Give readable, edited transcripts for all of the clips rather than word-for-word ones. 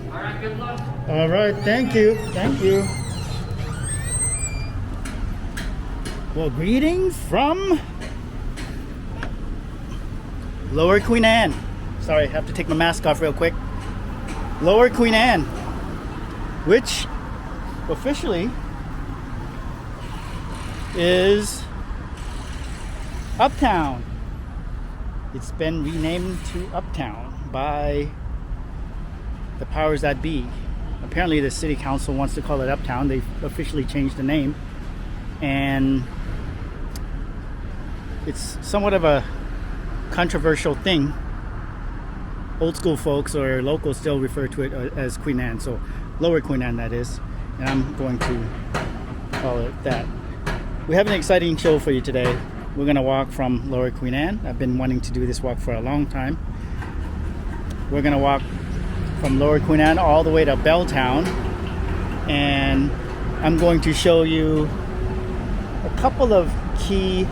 All right, good luck. All right, thank you. Thank you. Well, greetings from Lower Queen Anne. Sorry, I have to take my mask off real quick. Lower Queen Anne, which officially is Uptown. It's been renamed to Uptown by the powers that be. Apparently the city council wants to call it Uptown. They've officially changed the name, and it's somewhat of a controversial thing. Old school folks or locals still refer to it as Queen Anne, so Lower Queen Anne, that is, and I'm going to call it that. We have an exciting show for you today. We're going to walk from Lower Queen Anne. I've been wanting to do this walk for a long time. We're going to walk from Lower Queen Anne all the way to Belltown, and I'm going to show you a couple of key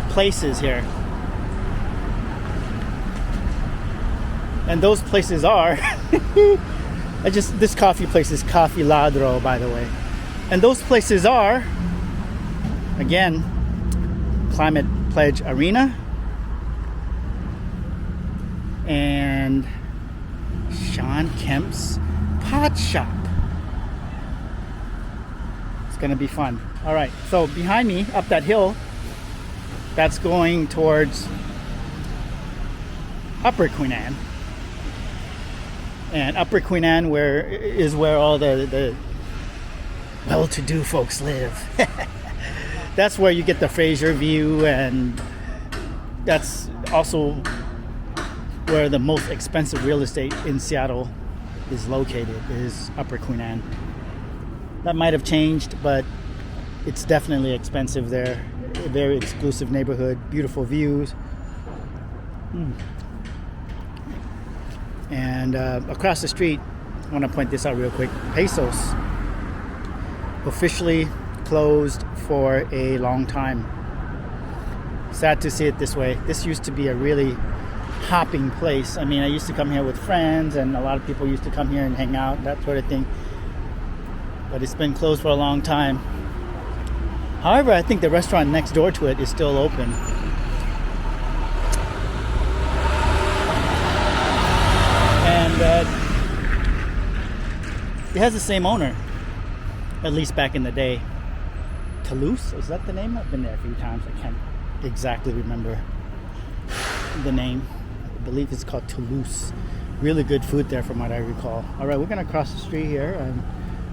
places here. And those places are this coffee place is Coffee Ladro, by the way. And those places are, again, Climate Pledge Arena and Shawn Kemp's Pot Shop. It's gonna be fun. All right, so behind me, up that hill, that's going towards Upper Queen Anne. And Upper Queen Anne is where all the well-to-do folks live. That's where you get the Fraser view, and that's also where the most expensive real estate in Seattle is located, is Upper Queen Anne. That might have changed, but it's definitely expensive there. A very exclusive neighborhood, beautiful views. And across the street, I want to point this out real quick, Peso's officially closed for a long time. Sad to see it this way. This used to be a really hopping place. I mean, I used to come here with friends, and a lot of people used to come here and hang out, that sort of thing. But it's been closed for a long time. However, I think the restaurant next door to it is still open. And it has the same owner, at least back in the day. Toulouse, is that the name? I've been there a few times. I can't exactly remember the name. I believe it's called Toulouse. Really good food there from what I recall. All right, we're gonna cross the street here and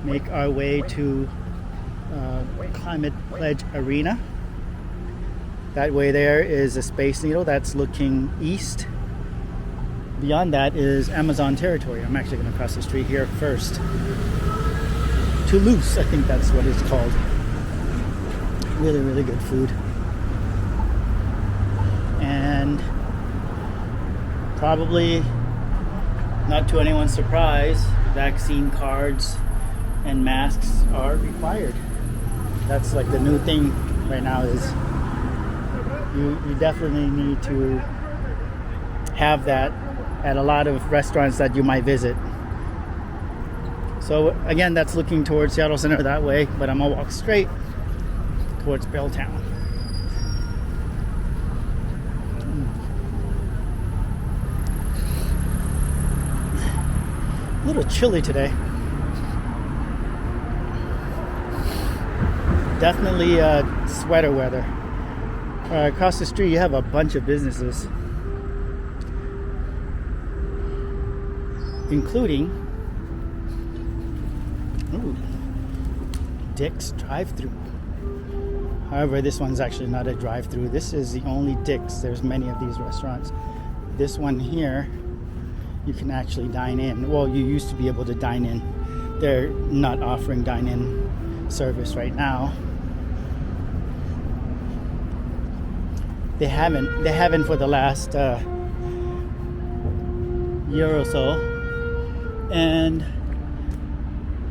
make our way to Climate Pledge Arena. That way there is a Space Needle that's looking east. Beyond that is Amazon territory. I'm actually going to cross the street here first. Toulouse, I think that's what it's called. Really, really good food. And probably not to anyone's surprise, vaccine cards and masks are required. That's like the new thing right now, is you definitely need to have that at a lot of restaurants that you might visit. So again, that's looking towards Seattle Center that way, but I'm gonna walk straight towards Belltown. A little chilly today. Definitely sweater weather. Across the street you have a bunch of businesses, including Dick's drive-thru. However, this one's actually not a drive-thru. This is the only Dick's. There's many of these restaurants. This one here, you can actually dine in. Well, you used to be able to dine in. They're not offering dine-in service right now. They haven't for the last year or so. And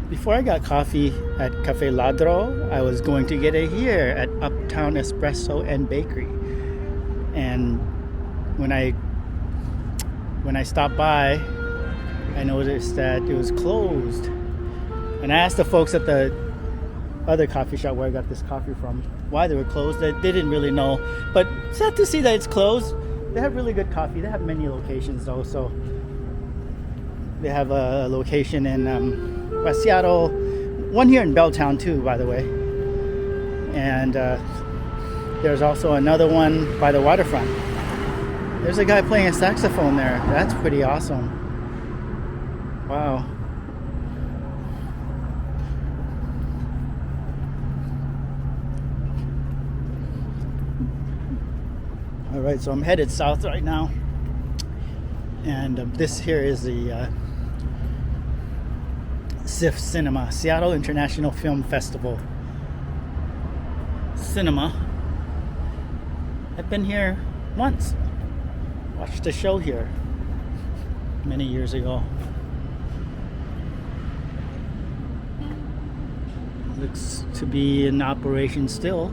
before I got coffee, at Cafe Ladro. I was going to get it here at Uptown Espresso and Bakery. And when I stopped by, I noticed that it was closed. And I asked the folks at the other coffee shop where I got this coffee from why they were closed. They didn't really know. But sad to see that it's closed. They have really good coffee. They have many locations though. So they have a location in West Seattle, one here in Belltown too, by the way. And there's also another one by the waterfront. There's a guy playing a saxophone there. That's pretty awesome. Wow. All right, so I'm headed south right now. And this here is the SIFF Cinema, Seattle International Film Festival Cinema. I've been here once. Watched a show here many years ago. Looks to be in operation still.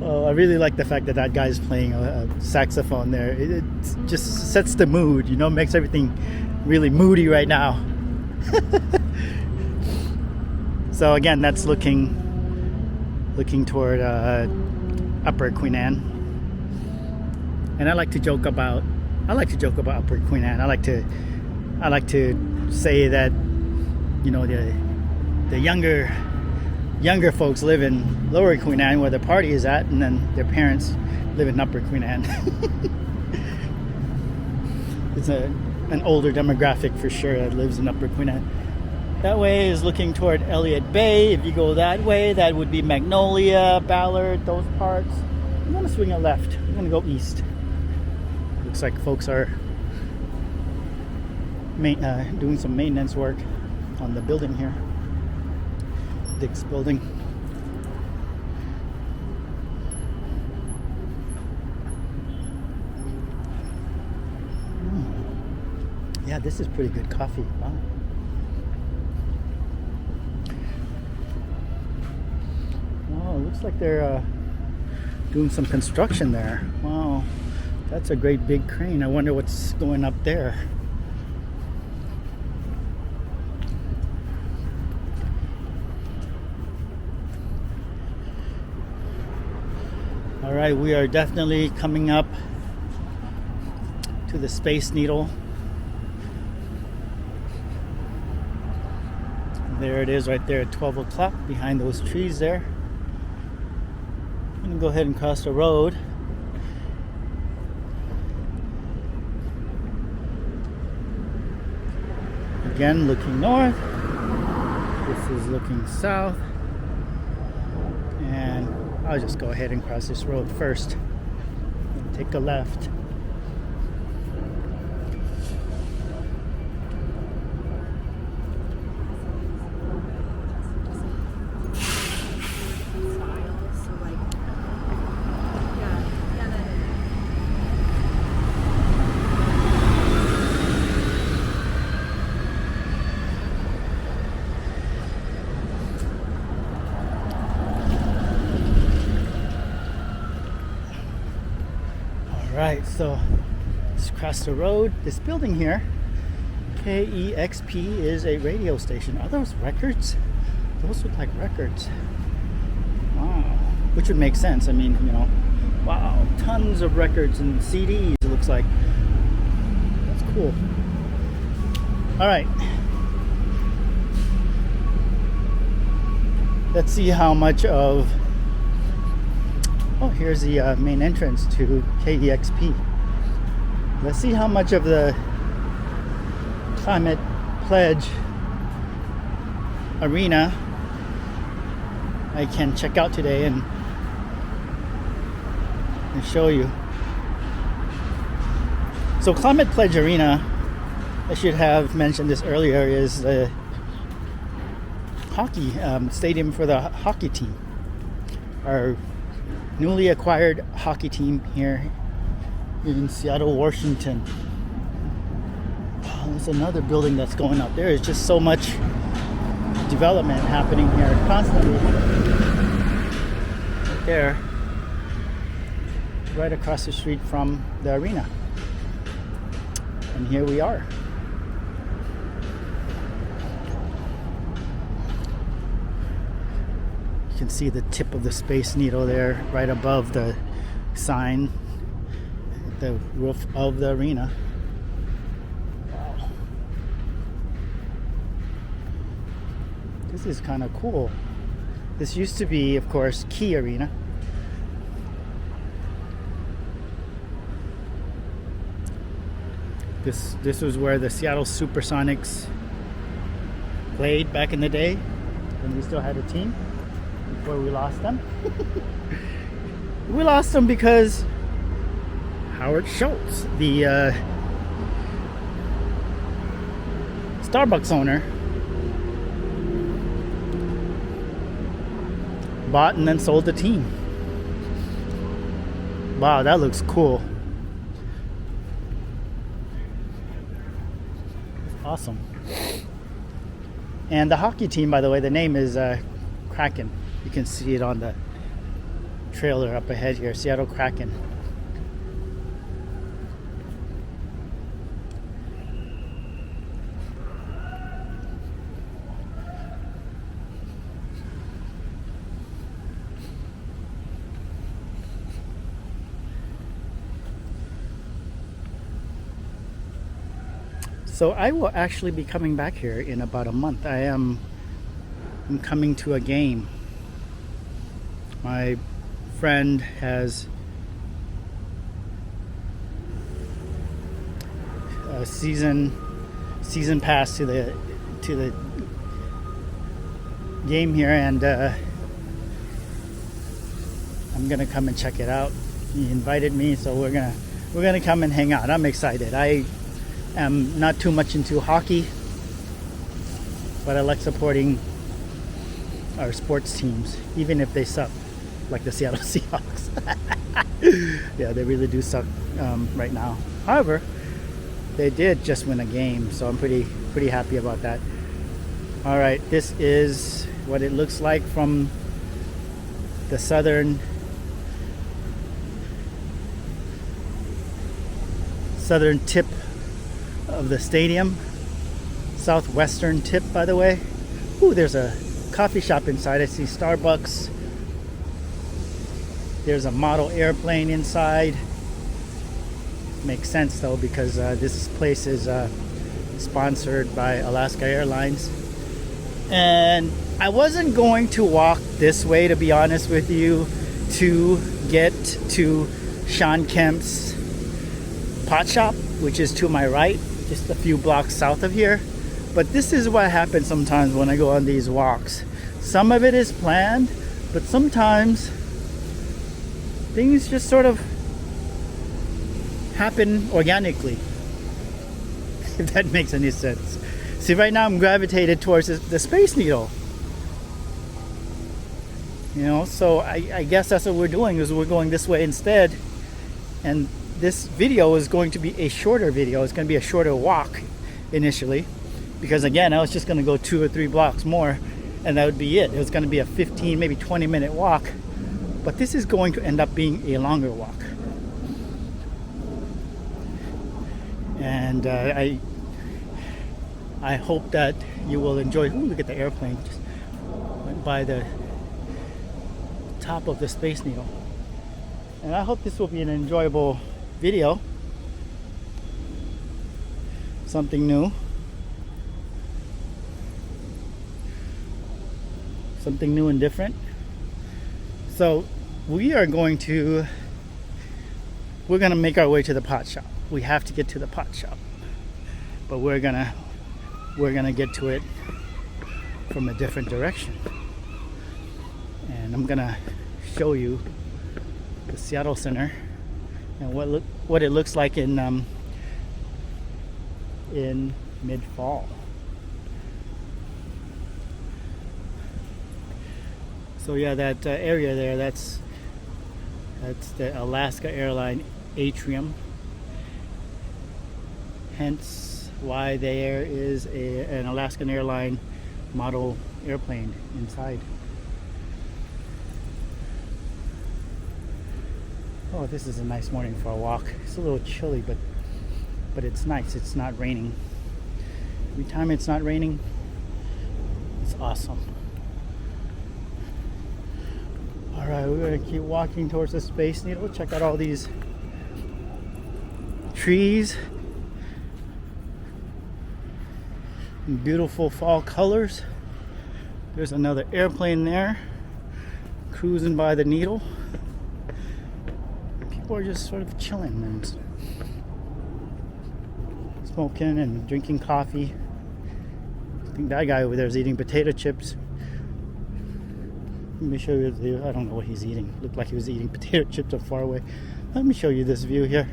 Oh, I really like the fact that that guy's playing a saxophone there. It just sets the mood, you know, makes everything really moody right now. So again, that's looking toward Upper Queen Anne. And I like to joke about Upper Queen Anne. I like to say that, you know, the younger folks live in Lower Queen Anne where the party is at, and then their parents live in Upper Queen Anne. It's an older demographic for sure that lives in Upper Queen Anne. That way is looking toward Elliott Bay. If you go that way, that would be Magnolia, Ballard, those parts. I'm gonna swing a left. I'm gonna go east. Looks like folks are doing some maintenance work on the building here. Dick's building. Yeah, this is pretty good coffee. Wow. Wow, looks like they're doing some construction there. Wow, that's a great big crane. I wonder what's going up there. All right, we are definitely coming up to the Space Needle. There it is right there at 12 o'clock behind those trees there. I'm gonna go ahead and cross the road. Again, looking north. This is looking south. And I'll just go ahead and cross this road first and take a left. Right, so let's cross the road. This building here, KEXP, is a radio station. Are those records? Those look like records. Wow, which would make sense. I mean, you know, wow, tons of records and CDs. It looks like. That's cool. All right, let's see how much of. Oh, here's the main entrance to KEXP. Let's see how much of the Climate Pledge Arena I can check out today and show you. So Climate Pledge Arena, I should have mentioned this earlier, is the hockey stadium for the hockey team. Our newly acquired hockey team here in Seattle, Washington. there's another building that's going up. There is just so much development happening here constantly. Right there, right across the street from the arena. And here we are. You can see the tip of the Space Needle there right above the sign at the roof of the arena. Wow. This is kind of cool. This used to be, of course, Key Arena. This was where the Seattle Supersonics played back in the day when we still had a team before we lost them. We lost them because Howard Schultz, the Starbucks owner, bought and then sold the team. Wow, that looks cool. Awesome. And the hockey team, by the way, the name is Kraken. You can see it on the trailer up ahead here, Seattle Kraken. So I will actually be coming back here in about a month. I'm coming to a game. My friend has a season pass to the game here, and I'm gonna come and check it out. He invited me, so we're gonna come and hang out. I'm excited. I am not too much into hockey, but I like supporting our sports teams, even if they suck, like the Seattle Seahawks. Yeah, they really do suck right now. However, they did just win a game, so I'm pretty happy about that. All right, this is what it looks like from the southern tip of the stadium. Southwestern tip, by the way. Ooh, there's a coffee shop inside. I see Starbucks. There's a model airplane inside. Makes sense though, because this place is sponsored by Alaska Airlines. And I wasn't going to walk this way, to be honest with you, to get to Shawn Kemp's pot shop, which is to my right, just a few blocks south of here. But this is what happens sometimes when I go on these walks. Some of it is planned, but sometimes things just sort of happen organically, if that makes any sense. See, right now I'm gravitated towards the Space Needle. You know, so I guess that's what we're doing, is we're going this way instead. And this video is going to be a shorter video. It's going to be a shorter walk initially, because again, I was just going to go 2 or 3 blocks more and that would be it. It was going to be a 15, maybe 20-minute walk, but this is going to end up being a longer walk. And I hope that you will enjoy. Ooh, look at the airplane, just went by the top of the Space Needle. And I hope this will be an enjoyable video. Something new. Something new and different. So we're going to make our way to the pot shop. We have to get to the pot shop, but we're gonna get to it from a different direction. And I'm gonna show you the Seattle Center and what it looks like in mid-fall. So yeah, that area there, that's the Alaska Airline atrium. Hence why there is an Alaskan airline model airplane inside. Oh, this is a nice morning for a walk. It's a little chilly, but it's nice. It's not raining. Every time it's not raining, it's awesome. All right, we're gonna keep walking towards the Space Needle. Check out all these trees. Beautiful fall colors. There's another airplane there cruising by the Needle. People are just sort of chilling and smoking and drinking coffee. I think that guy over there is eating potato chips. Let me show you the view. I don't know what he's eating. Looked like he was eating potato chips up far away. Let me show you this view here.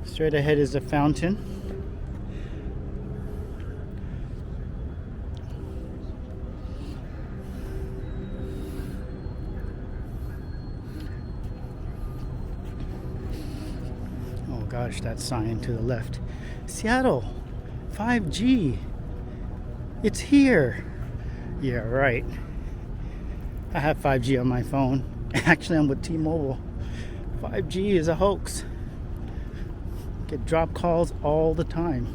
Straight ahead is a fountain. Oh gosh, that sign to the left. Seattle, 5G. It's here. Yeah, right. I have 5G on my phone. Actually, I'm with T-Mobile. 5G is a hoax. Get drop calls all the time.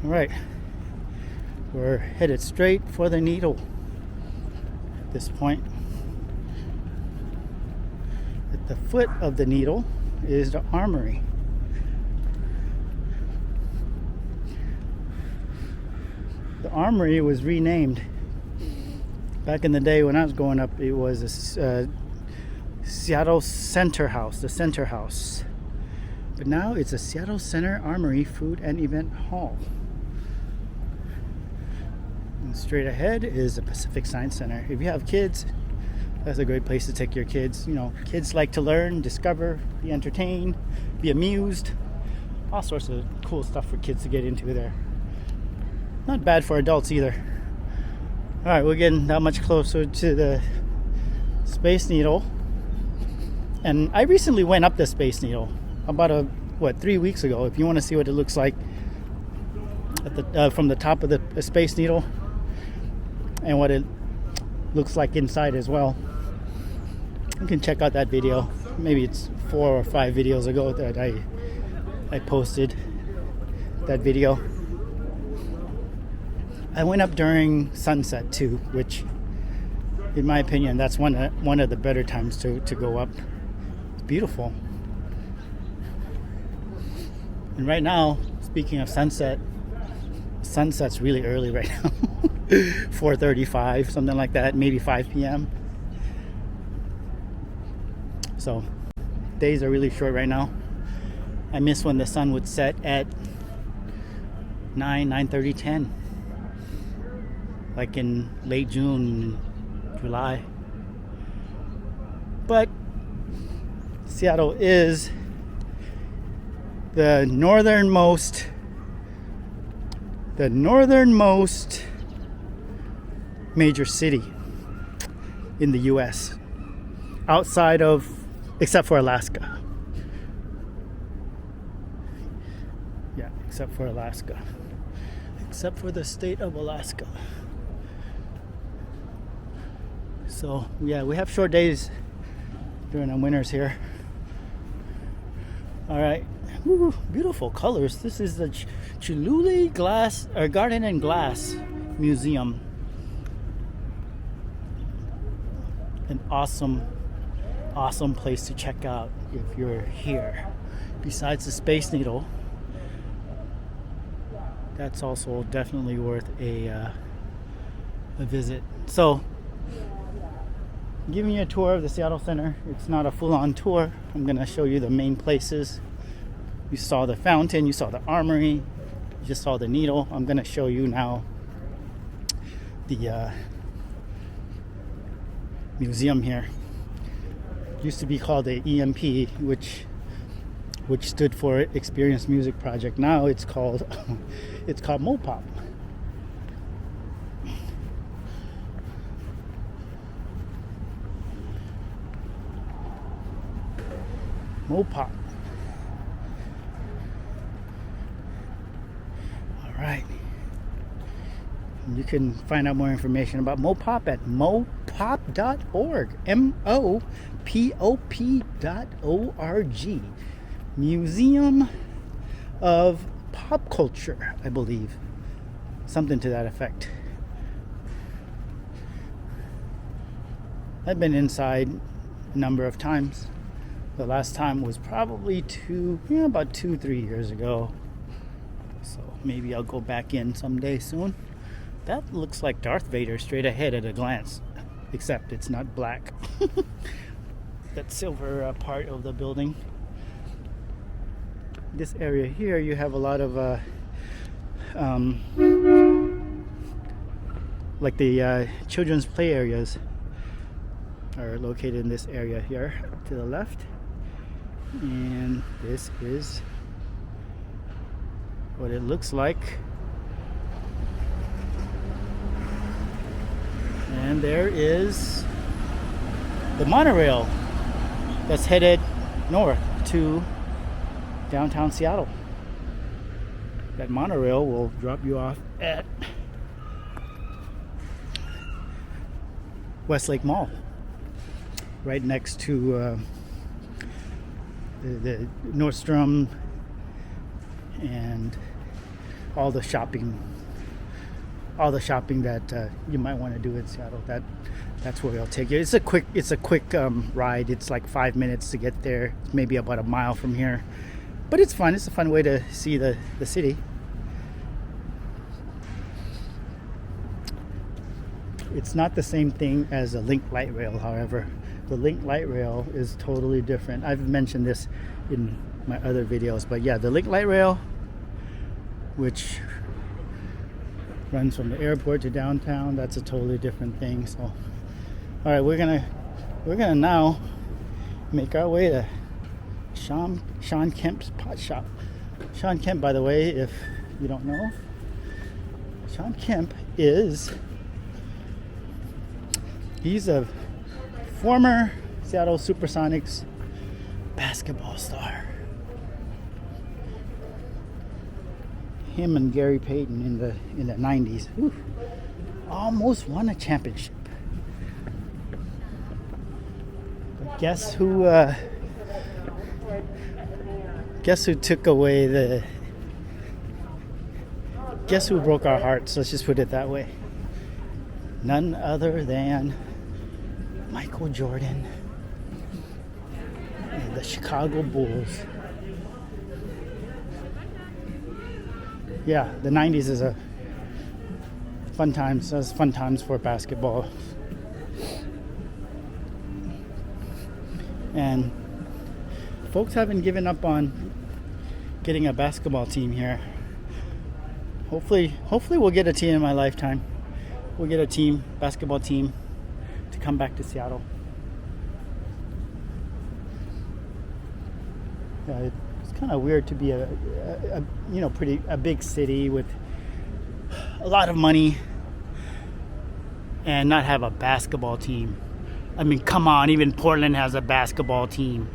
All right, we're headed straight for the Needle at this point. At the foot of the Needle is the Armory. The Armory was renamed. Back in the day when I was growing up, it was a Seattle Center House, the Center House. But now it's a Seattle Center Armory Food and Event Hall. And straight ahead is the Pacific Science Center. If you have kids, that's a great place to take your kids. You know, kids like to learn, discover, be entertained, be amused. All sorts of cool stuff for kids to get into there. Not bad for adults either. All right, we're getting that much closer to the Space Needle. And I recently went up the Space Needle about 3 weeks ago. If you want to see what it looks like at the from the top of the Space Needle and what it looks like inside as well, you can check out that video. Maybe it's 4 or 5 videos ago that I posted that video. I went up during sunset too, which, in my opinion, that's one of the better times to go up. It's beautiful. And right now, speaking of sunset, sunset's really early right now. 4:35, something like that, maybe 5 p.m. So days are really short right now. I miss when the sun would set at 9:30, 10. Like in late June, July. But Seattle is the northernmost major city in the US, except for Alaska. Yeah, except for Alaska. Except for the state of Alaska. So yeah, we have short days during the winters here. All right, woo, beautiful colors. This is the Chihuly Garden and Glass Museum. An awesome place to check out if you're here. Besides the Space Needle, that's also definitely worth a visit. So, giving you a tour of the Seattle Center. It's not a full-on tour. I'm going to show you the main places. You saw the fountain, you saw the Armory, you just saw the Needle. I'm going to show you now the museum here. It used to be called the EMP, which stood for Experience Music Project. Now it's called Mopop. Mopop. All right. You can find out more information about Mopop at mopop.org. MOPOP.org. Museum of Pop Culture, I believe. Something to that effect. I've been inside a number of times. The last time was probably about 2-3 years ago. So maybe I'll go back in someday soon. That looks like Darth Vader straight ahead at a glance, except it's not black. That silver part of the building. This area here, you have a lot of like the children's play areas are located in this area here to the left, and this is what it looks like. And there is the monorail that's headed north to downtown Seattle. That monorail will drop you off at Westlake Mall, right next to the Nordstrom and all the shopping that you might want to do in Seattle. That's where I'll take you. It's a quick ride. It's like 5 minutes to get there. It's maybe about a mile from here, but it's fun. It's a fun way to see the city. It's not the same thing as a Link Light Rail, however. The Link Light Rail is totally different. I've mentioned this in my other videos, but yeah, the Link Light Rail, which runs from the airport to downtown, that's a totally different thing. So, all right, we're gonna now make our way to Shawn Kemp's pot shop. Shawn Kemp, by the way, if you don't know, Shawn Kemp he's a former Seattle Supersonics basketball star. Him and Gary Payton in the 90s. Whew, almost won a championship. But guess who took away guess who broke our hearts? Let's just put it that way. None other than Michael Jordan and the Chicago Bulls. Yeah, the 90s is a fun times. It was fun times for basketball. And folks haven't given up on getting a basketball team here. Hopefully we'll get a team in my lifetime. We'll get a basketball team to come back to Seattle. Yeah, it's kind of weird to be a big city with a lot of money and not have a basketball team. I mean, come on, even Portland has a basketball team.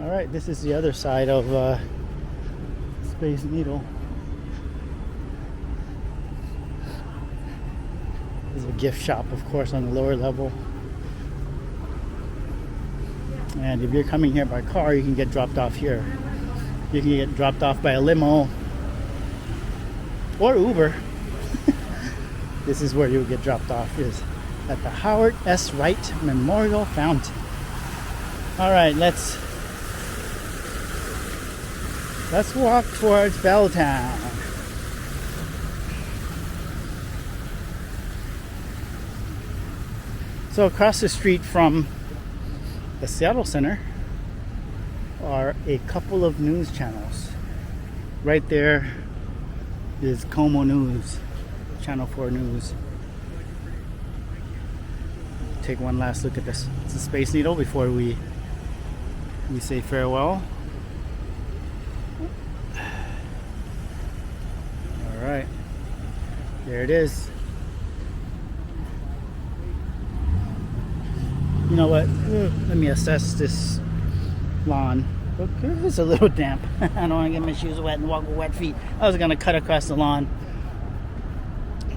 All right, this is the other side of Space Needle. There's a gift shop, of course, on the lower level. And if you're coming here by car, you can get dropped off here. You can get dropped off by a limo or Uber. This is where you'll get dropped off, is at the Howard S. Wright Memorial Fountain. All right, let's walk towards Belltown. So across the street from the Seattle Center are a couple of news channels. Right there is Como News, Channel 4 News. Take one last look at this. It's a Space Needle before we say farewell. All right, there it is. You know what? Let me assess this lawn. It's a little damp. I don't want to get my shoes wet and walk with wet feet. I was gonna cut across the lawn,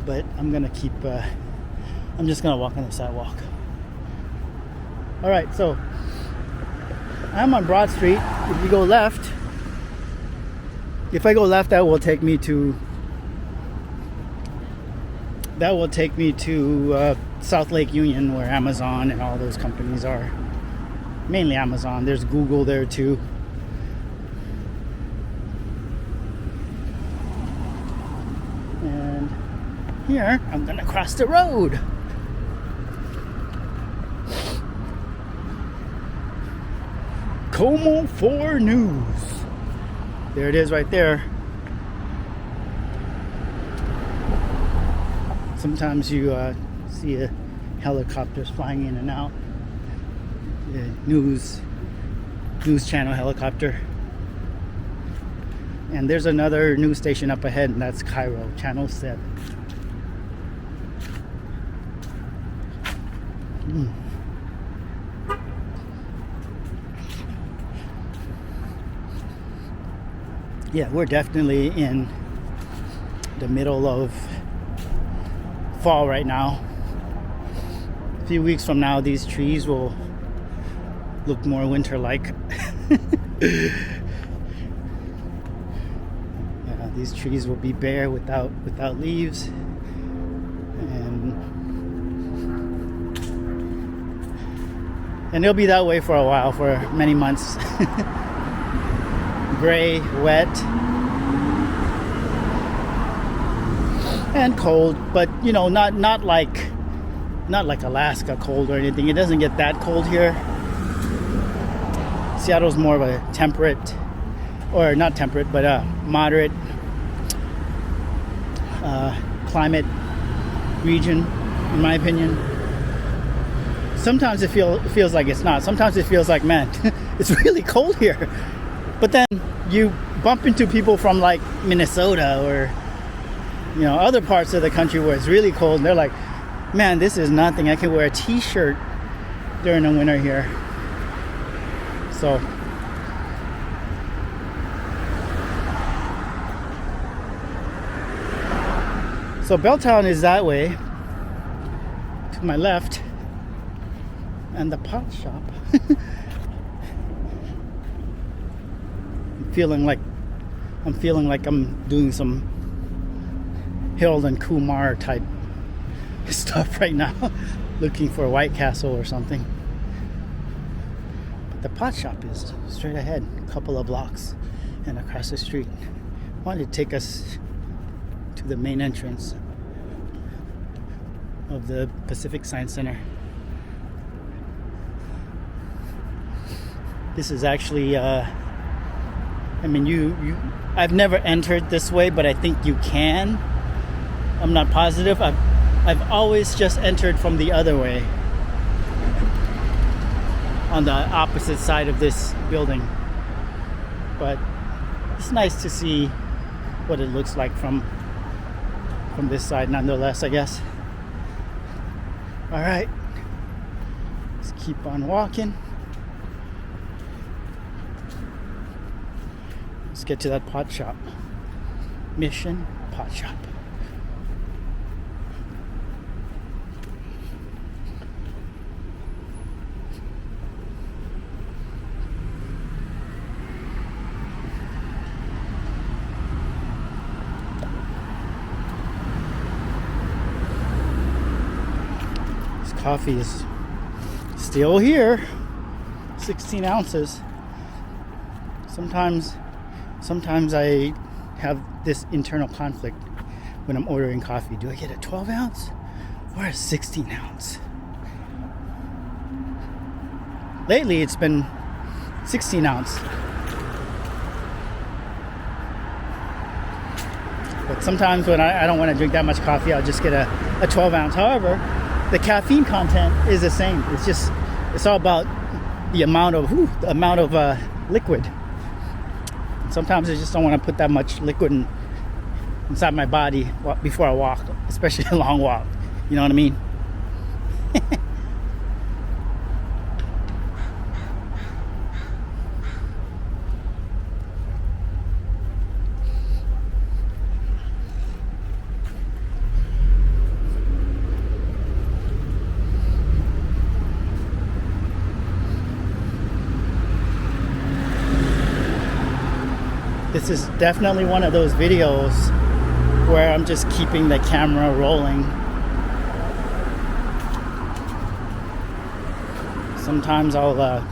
but I'm gonna keep. I'm just gonna walk on the sidewalk. All right, so I'm on Broad Street. If you go left, if I go left, that will take me to South Lake Union, where Amazon and all those companies are. Mainly Amazon. There's Google there too. And here, I'm gonna cross the road. Como 4 News. There it is right there. Sometimes you see helicopters flying in and out. The news channel helicopter. And there's another news station up ahead, and that's Cairo, Channel 7. Yeah, we're definitely in the middle of fall right now. A few weeks from now, these trees will look more winter-like. Yeah, these trees will be bare without leaves, and they'll be that way for a while, for many months. Gray, wet, and cold, but you know, not like Alaska cold or anything. It doesn't get that cold here. Seattle's more of a temperate, or not temperate, but a moderate climate region, in my opinion. Sometimes it feels like it's not. Sometimes it feels like, man, it's really cold here. But then you bump into people from like Minnesota or, you know, other parts of the country where it's really cold, and they're like, man, this is nothing. I can wear a t-shirt during the winter here. So Belltown is that way to my left, and the pot shop. I'm feeling like I'm doing some Harold and Kumar type stuff right now, looking for a White Castle or something. But the pot shop is straight ahead, a couple of blocks and across the street. I wanted to take us to the main entrance of the Pacific Science Center. This is actually I mean, I've never entered this way, but I think you can. I'm not positive. I've always just entered from the other way, on the opposite side of this building. But it's nice to see what it looks like from this side, nonetheless, I guess. All right, let's keep on walking. Let's get to that pot shop. Mission Pot Shop. This coffee is still here. 16 ounces. Sometimes I have this internal conflict when I'm ordering coffee. Do I get a 12 ounce or a 16 ounce? Lately, it's been 16 ounce. But sometimes when I don't want to drink that much coffee, I'll just get a 12 ounce. However, the caffeine content is the same. It's all about the amount of liquid. Sometimes I just don't want to put that much liquid inside my body before I walk, especially a long walk. You know what I mean? This is definitely one of those videos where I'm just keeping the camera rolling. Sometimes I'll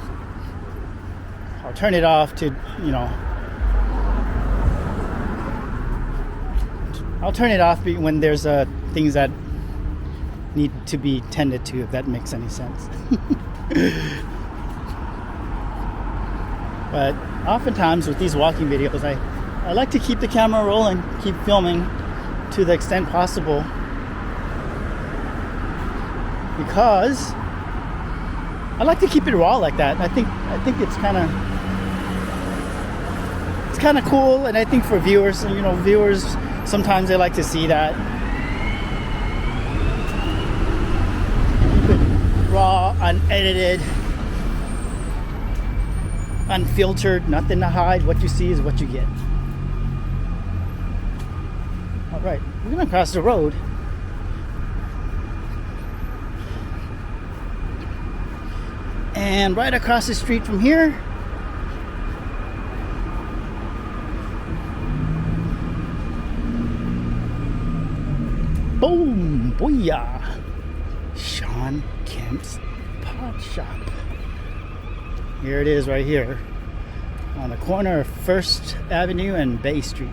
turn it off to, you know, I'll turn it off when there's things that need to be tended to, if that makes any sense. But oftentimes with these walking videos, I like to keep the camera rolling, keep filming to the extent possible, because I like to keep it raw like that. I think it's kind of cool, and I think for viewers, you know, sometimes they like to see that. Keep it raw, unedited, unfiltered, nothing to hide. What you see is what you get. All right, we're gonna cross the road. And right across the street from here, boom, booyah, Shawn Kemp's Pot Shop. Here it is right here on the corner of 1st Avenue and Bay Street.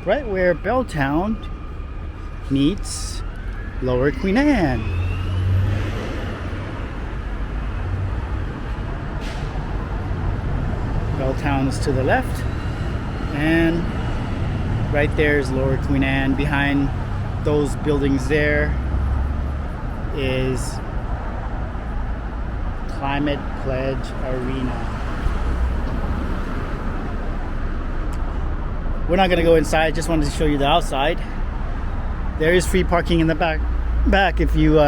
Right where Belltown meets Lower Queen Anne. Belltown is to the left, and right there is Lower Queen Anne. Behind those buildings there is Climate Pledge Arena. We're not gonna go inside, just wanted to show you the outside. There is free parking in the back if you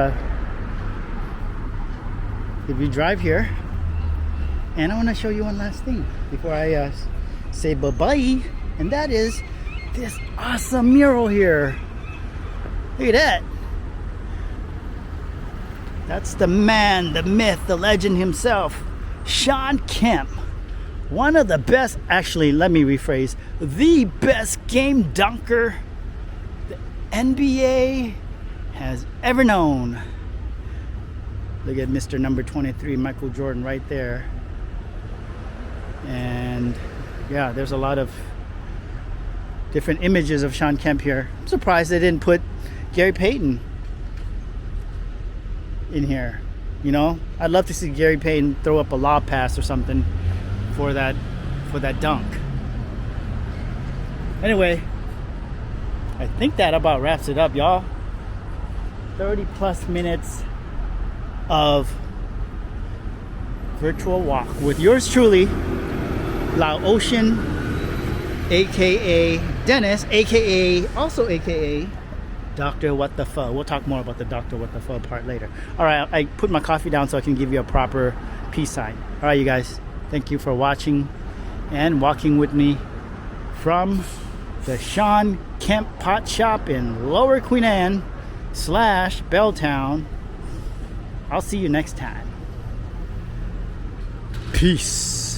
drive here. And I want to show you one last thing before I say bye-bye, and that is this awesome mural here. Look at that. That's the man, the myth, the legend himself, Shawn Kemp. One of the best, actually, let me rephrase, the best game dunker the NBA has ever known. Look at Mr. number 23, Michael Jordan, right there. And yeah, there's a lot of different images of Shawn Kemp here. I'm surprised they didn't put Gary Payton in here. You know, I'd love to see Gary Payton throw up a lob pass or something for that dunk. Anyway, I think that about wraps it up, y'all. 30 plus minutes of virtual walk with yours truly, Laotian, aka Dennis, aka Dr. What the Fuh. We'll talk more about the Dr. What the Fuh part later. All right, I put my coffee down so I can give you a proper peace sign. All right, you guys, thank you for watching and walking with me from the Shawn Kemp Pot Shop in Lower Queen Anne / Belltown. I'll see you next time. Peace.